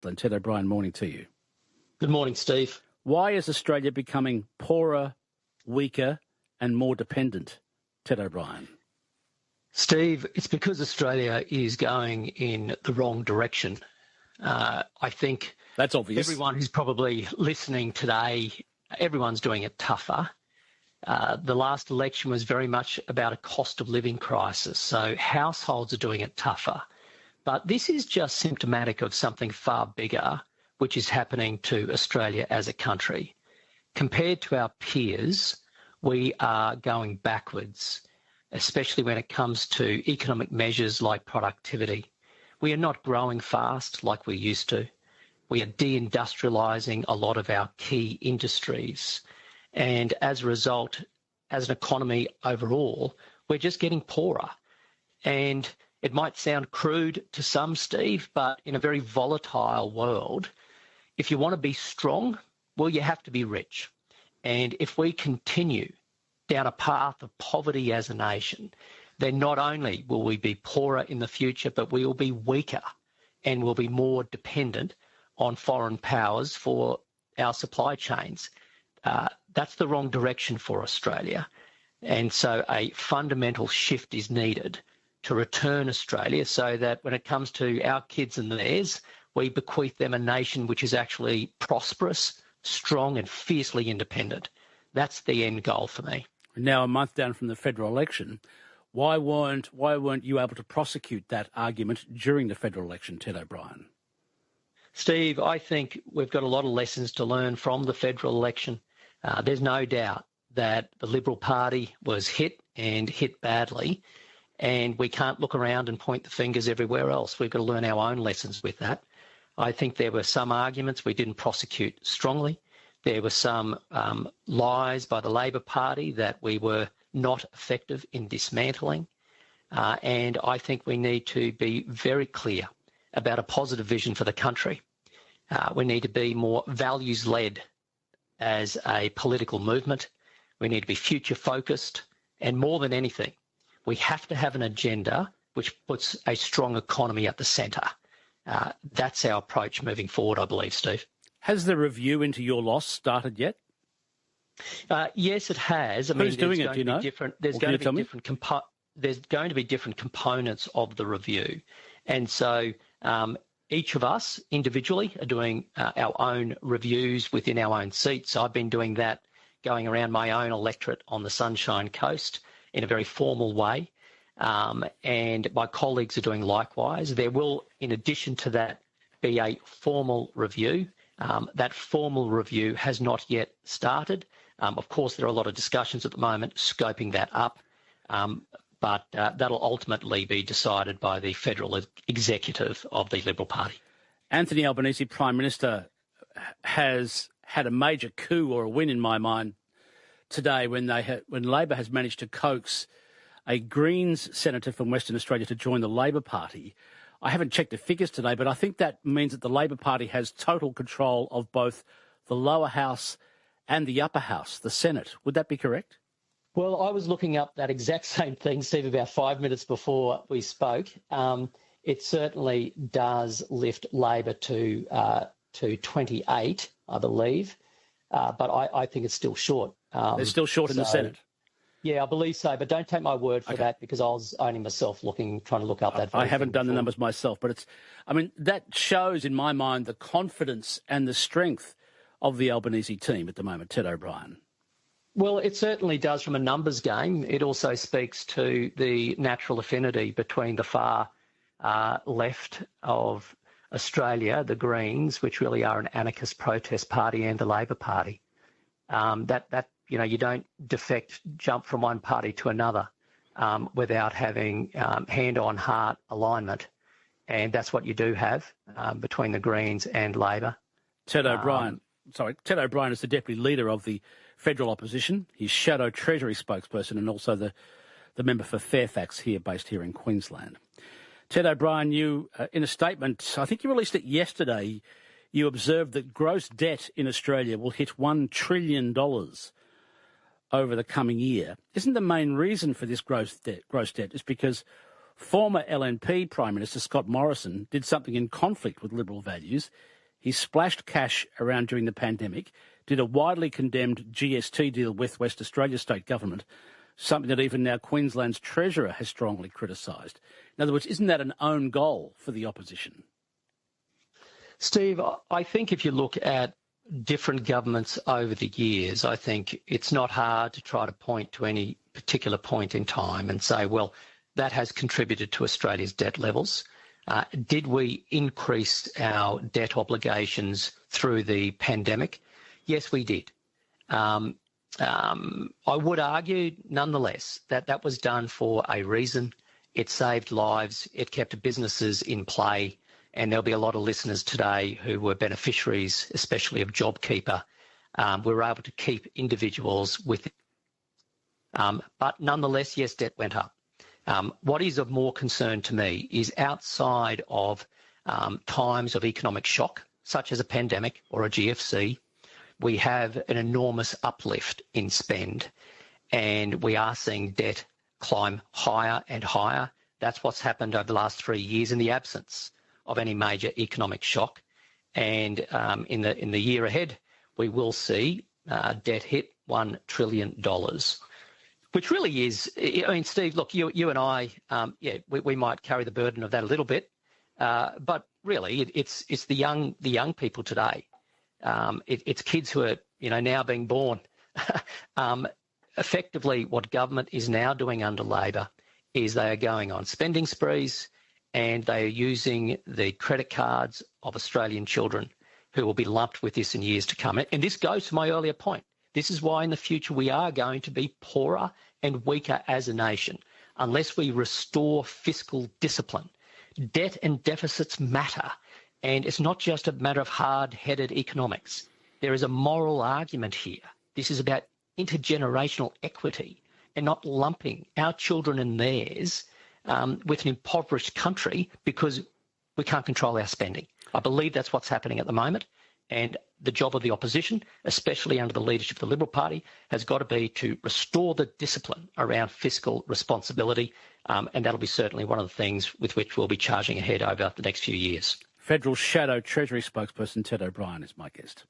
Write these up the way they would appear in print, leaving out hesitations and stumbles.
And Ted O'Brien, morning to you. Good morning, Steve. Why is Australia becoming poorer, weaker and more dependent, Ted O'Brien? Steve, it's because Australia is going in the wrong direction. I think that's obvious. Everyone who's probably listening today, everyone's doing it tougher. The last election was very much about a cost of living crisis, so households are doing it tougher. But this is just symptomatic of something far bigger, which is happening to Australia as a country. Compared to our peers, we are going backwards, especially when it comes to economic measures like productivity. We are not growing fast like we used to. We are deindustrialising a lot of our key industries. And as a result, as an economy overall, we're just getting poorer. And it might sound crude to some, Steve, but in a very volatile world, if you want to be strong, well, you have to be rich. And if we continue down a path of poverty as a nation, then not only will we be poorer in the future, but we will be weaker and will be more dependent on foreign powers for our supply chains. That's the wrong direction for Australia. And so a fundamental shift is needed to return Australia so that when it comes to our kids and theirs, we bequeath them a nation which is actually prosperous, strong and fiercely independent. That's the end goal for me. Now, a month down from the federal election, why weren't you able to prosecute that argument during the federal election, Ted O'Brien? Steve, I think we've got a lot of lessons to learn from the federal election. There's no doubt that the Liberal Party was hit and hit badly, and we can't look around and point the fingers everywhere else. We've got to learn our own lessons with that. I think there were some arguments we didn't prosecute strongly. There were some lies by the Labor Party that we were not effective in dismantling. And I think we need to be very clear about a positive vision for the country. We need to be more values-led as a political movement. We need to be future-focused. And more than anything, we have to have an agenda which puts a strong economy at the centre. That's our approach moving forward, I believe, Steve. Has the review into your loss started yet? Yes, it has. Who's doing it, do you know? There's going to be different components of the review. And so each of us individually are doing our own reviews within our own seats. So I've been doing that, going around my own electorate on the Sunshine Coast in a very formal way. And my colleagues are doing likewise. There will, in addition to that, be a formal review. That formal review has not yet started. Of course, there are a lot of discussions at the moment scoping that up, but that'll ultimately be decided by the federal executive of the Liberal Party. Anthony Albanese, Prime Minister, has had a major coup or a win in my mind today when Labor has managed to coax a Greens senator from Western Australia to join the Labor Party. I haven't checked the figures today, but I think that means that the Labor Party has total control of both the lower house and the upper house, the Senate. Would that be correct? Well, I was looking up that exact same thing, Steve, about 5 minutes before we spoke. It certainly does lift Labor to 28, I believe, but I think it's still short. They're still short in the Senate. Yeah, I believe so, but don't take my word for that because I was only myself trying to look up that. I haven't done the numbers myself, but that shows in my mind the confidence and the strength of the Albanese team at the moment, Ted O'Brien. Well, it certainly does from a numbers game. It also speaks to the natural affinity between the far left of Australia, the Greens, which really are an anarchist protest party, and the Labor Party. You don't jump from one party to another without having hand-on-heart alignment. And that's what you do have between the Greens and Labor. Ted O'Brien is the Deputy Leader of the Federal Opposition. He's Shadow Treasury spokesperson and also the member for Fairfax based here in Queensland. Ted O'Brien, you, in a statement, I think you released it yesterday, you observed that gross debt in Australia will hit $1 trillion over the coming year. Isn't the main reason for this gross debt is because Former LNP Prime Minister Scott Morrison did something in conflict with Liberal values. He splashed cash around during the pandemic, did a widely condemned GST deal with West Australia state government, something that even now Queensland's Treasurer has strongly criticised. In other words, isn't that an own goal for the opposition? Steve, I think if you look at different governments over the years, I think it's not hard to try to point to any particular point in time and say, well, that has contributed to Australia's debt levels. Did we increase our debt obligations through the pandemic? Yes, we did. I would argue, nonetheless, that that was done for a reason. It saved lives. It kept businesses in play. And there'll be a lot of listeners today who were beneficiaries, especially of JobKeeper. We were able to keep individuals with it. But nonetheless, yes, debt went up. What is of more concern to me is outside of times of economic shock, such as a pandemic or a GFC, we have an enormous uplift in spend, and we are seeing debt climb higher and higher. That's what's happened over the last 3 years in the absence of any major economic shock. And in the year ahead, we will see debt hit $1 trillion, which really is, I mean, Steve, look, you and I, we might carry the burden of that a little bit, but really it's the young people today. It's kids who are, now being born. Effectively, what government is now doing under Labor is they are going on spending sprees, and they are using the credit cards of Australian children who will be lumped with this in years to come. And this goes to my earlier point. This is why in the future we are going to be poorer and weaker as a nation unless we restore fiscal discipline. Debt and deficits matter, and it's not just a matter of hard-headed economics. There is a moral argument here. This is about intergenerational equity and not lumping our children and theirs with an impoverished country because we can't control our spending. I believe that's what's happening at the moment. And the job of the opposition, especially under the leadership of the Liberal Party, has got to be to restore the discipline around fiscal responsibility. And that'll be certainly one of the things with which we'll be charging ahead over the next few years. Federal Shadow Treasury spokesperson Ted O'Brien is my guest.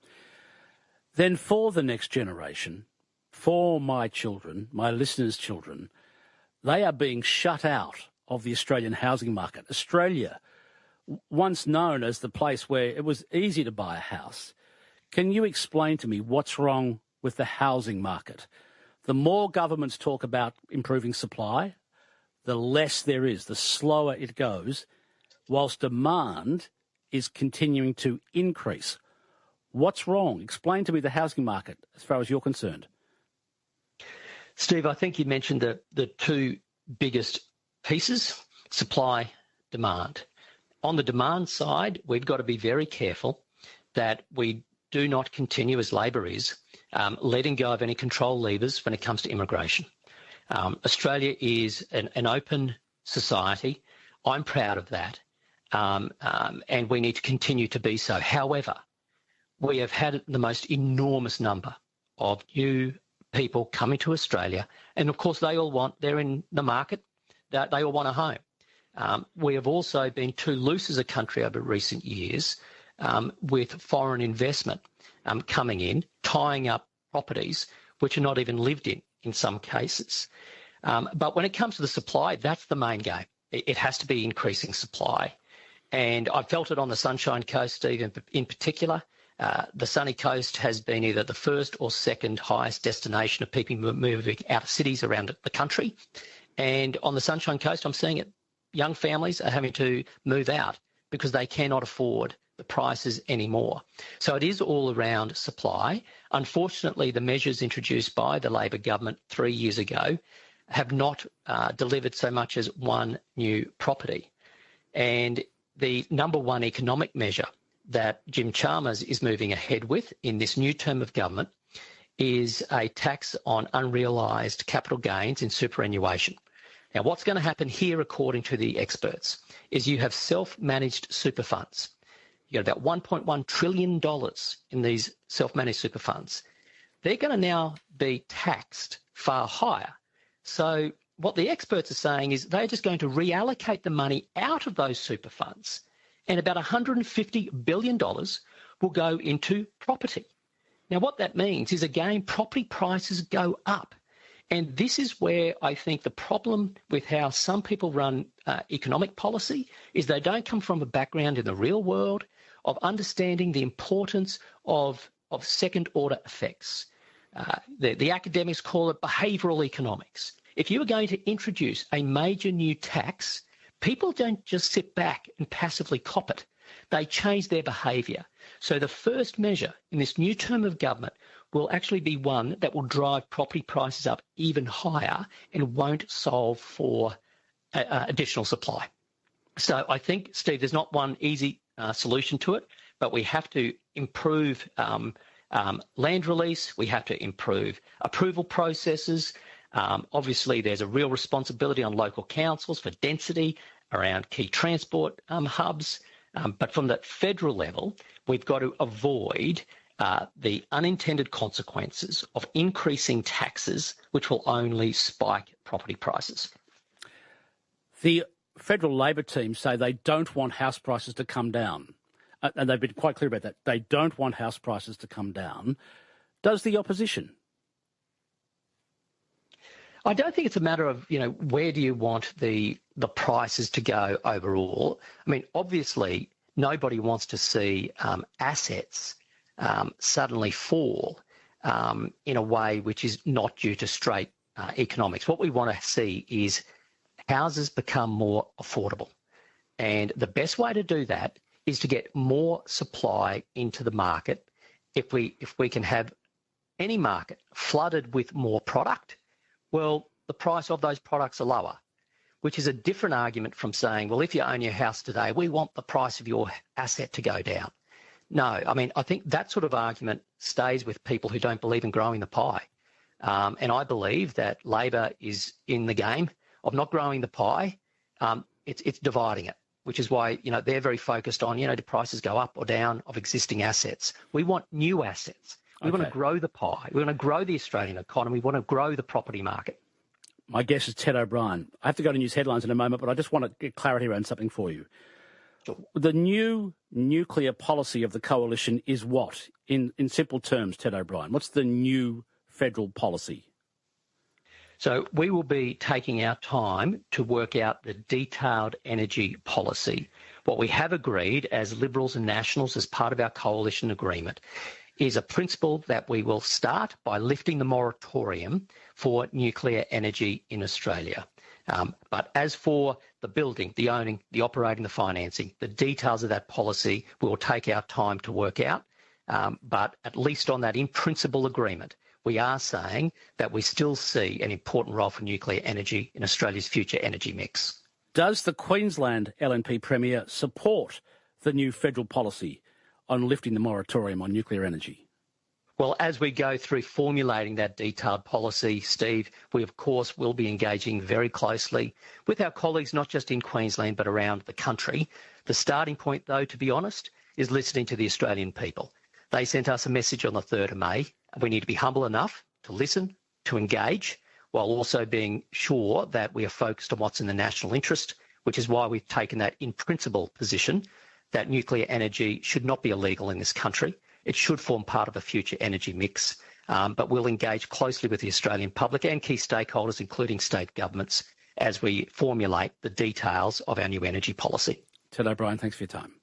Then for the next generation, for my children, my listeners' children, they are being shut out of the Australian housing market. Australia, once known as the place where it was easy to buy a house. Can you explain to me what's wrong with the housing market? The more governments talk about improving supply, the less there is, the slower it goes, whilst demand is continuing to increase. What's wrong? Explain to me the housing market as far as you're concerned. Steve, I think you mentioned the two biggest pieces, supply, demand. On the demand side, we've got to be very careful that we do not continue, as Labor is, letting go of any control levers when it comes to immigration. Australia is an open society. I'm proud of that, and we need to continue to be so. However, we have had the most enormous number of new people coming to Australia, and of course they're in the market, they all want a home. We have also been too loose as a country over recent years with foreign investment coming in, tying up properties which are not even lived in some cases. But when it comes to the supply, that's the main game. It has to be increasing supply. And I felt it on the Sunshine Coast, Steve, in particular. The sunny coast has been either the first or second highest destination of people moving out of cities around the country. And on the Sunshine Coast, I'm seeing it. Young families are having to move out because they cannot afford the prices anymore. So it is all around supply. Unfortunately, the measures introduced by the Labor government 3 years ago have not delivered so much as one new property. And the number one economic measure that Jim Chalmers is moving ahead with in this new term of government is a tax on unrealised capital gains in superannuation. Now, what's going to happen here, according to the experts, is you have self-managed super funds. You've got about $1.1 trillion in these self-managed super funds. They're going to now be taxed far higher. So what the experts are saying is they're just going to reallocate the money out of those super funds, and about $150 billion will go into property. Now, what that means is, again, property prices go up. And this is where I think the problem with how some people run economic policy is they don't come from a background in the real world of understanding the importance of second-order effects. The academics call it behavioural economics. If you are going to introduce a major new tax, people don't just sit back and passively cop it. They change their behaviour. So the first measure in this new term of government will actually be one that will drive property prices up even higher and won't solve for additional supply. So I think, Steve, there's not one easy solution to it, but we have to improve land release. We have to improve approval processes. Obviously, there's a real responsibility on local councils for density around key transport hubs. But from the federal level, we've got to avoid the unintended consequences of increasing taxes, which will only spike property prices. The federal Labor team say they don't want house prices to come down. And they've been quite clear about that. They don't want house prices to come down. Does the opposition? I don't think it's a matter of, where do you want the prices to go overall. I mean, obviously, nobody wants to see assets suddenly fall in a way which is not due to straight economics. What we want to see is houses become more affordable. And the best way to do that is to get more supply into the market. If we can have any market flooded with more product, well, the price of those products are lower, which is a different argument from saying, well, if you own your house today, we want the price of your asset to go down. No, I mean, I think that sort of argument stays with people who don't believe in growing the pie. And I believe that Labor is in the game of not growing the pie. It's dividing it, which is why, they're very focused on, do prices go up or down of existing assets? We want new assets. We want to grow the pie. We want to grow the Australian economy. We want to grow the property market. My guess is Ted O'Brien. I have to go to news headlines in a moment, but I just want to get clarity around something for you. Sure. The new nuclear policy of the coalition is what? In simple terms, Ted O'Brien, what's the new federal policy? So we will be taking our time to work out the detailed energy policy. What we have agreed as Liberals and Nationals as part of our coalition agreement is a principle that we will start by lifting the moratorium for nuclear energy in Australia. But as for the building, the owning, the operating, the financing, the details of that policy we will take our time to work out. But at least on that in principle agreement, we are saying that we still see an important role for nuclear energy in Australia's future energy mix. Does the Queensland LNP Premier support the new federal policy on lifting the moratorium on nuclear energy? Well, as we go through formulating that detailed policy, Steve, we of course will be engaging very closely with our colleagues, not just in Queensland, but around the country. The starting point, though, to be honest, is listening to the Australian people. They sent us a message on the 3rd of May. We need to be humble enough to listen, to engage, while also being sure that we are focused on what's in the national interest, which is why we've taken that in principle position that nuclear energy should not be illegal in this country. It should form part of a future energy mix, but we'll engage closely with the Australian public and key stakeholders, including state governments, as we formulate the details of our new energy policy. Ted O'Brien, thanks for your time.